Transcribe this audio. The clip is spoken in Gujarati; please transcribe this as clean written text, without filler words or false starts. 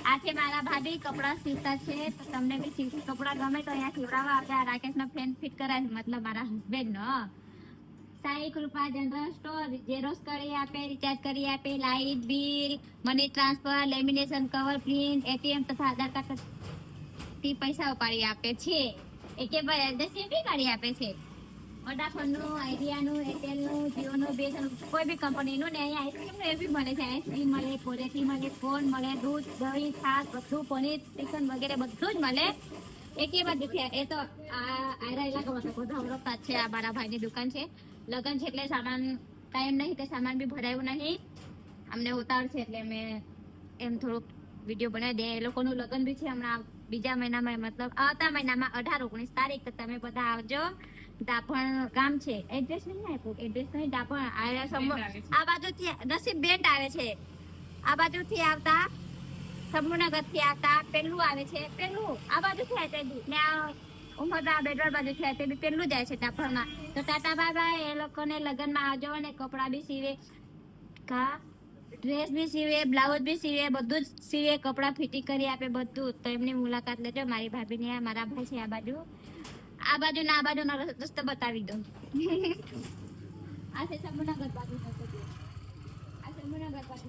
આ છે મારા ભાભી કપડા સીવતા છે, તો તમને બી કપડા ગમે તો અહીંયા સીવડાવવા આપણે રાકેશનો ફેન ફિટ કરાય, મતલબ મારા હસબન્ડ નો સાઈ કૃપા જનરલ સ્ટોર, ઝેરોક્સ કરી આપે, રિચાર્જ કરી આપે, light bill, money transfer, lamination cover, print, ATM તથા આધાર કાર્ડ થી પૈસા ઉપાડી આપે છે. એકે ભાઈ એડ્રેસ બી કાઢી આપે છે. વોડાફોનનું, આઈડિયાનું, એરટેલનું, જીઓનું, બીએસએનએલ કોઈ બી કંપનીનું ને અહીંયા આઈસ્ક્રીમનું એ બી મળે છે. આઈસ્ક્રીમ મળે, કોલેટી મળે, કોન મળે, દૂધ, દહીં, છાશ, બધું, પનીર, ચિકન વગેરે બધું જ મળે. એકે બાજુથી એ તો આયરા ઇલાકામાં તો બધા ઓળખતા જ છે. આ મારા ભાઈની દુકાન છે. લગન છે એટલે સામાન ટાઈમ નહીં તે સામાન બી ભરાયું નહીં. અમને ઉતાવળ છે એટલે મેં એમ થોડુંક વિડીયો બનાવી દે. એ લોકોનું લગન બી છે હમણાં બીજા મહિનામાં, મતલબ આવતા મહિનામાં 18-19 તારીખ. તો તમે બધા આવજો. દાપણ ગામ છે, એડ્રેસ નહીં આપ્યું, એડ્રેસ નહીં દાપણ. આ બાજુથી નસીબ બેન્ટ આવે છે, આ બાજુથી આવતા સમૂહનગર થી આવતા પેલું આવે છે, પેલું આ બાજુથી આવે ને આ ઉમરડા બેડર બાજુથી આવે તે પેલું જાય છે દાપણમાં. તો ટાટા બાબા, એ લોકોને લગ્નમાં આવજો ને કપડા બી સીવે, ડ્રેસ બી સીવે, બ્લાઉઝ બી સીવે, બધું જ સીવે, કપડા ફિટિંગ કરી આપે બધું. તો એમની મુલાકાત લેજો. મારી ભાભીની મારા ભાઈ છે આ બાજુ ને આ બાજુનો રસ્તો બતાવી દો. આ છે સમૂહનગર બાજુ, આ સમૂહનગર બાજુ.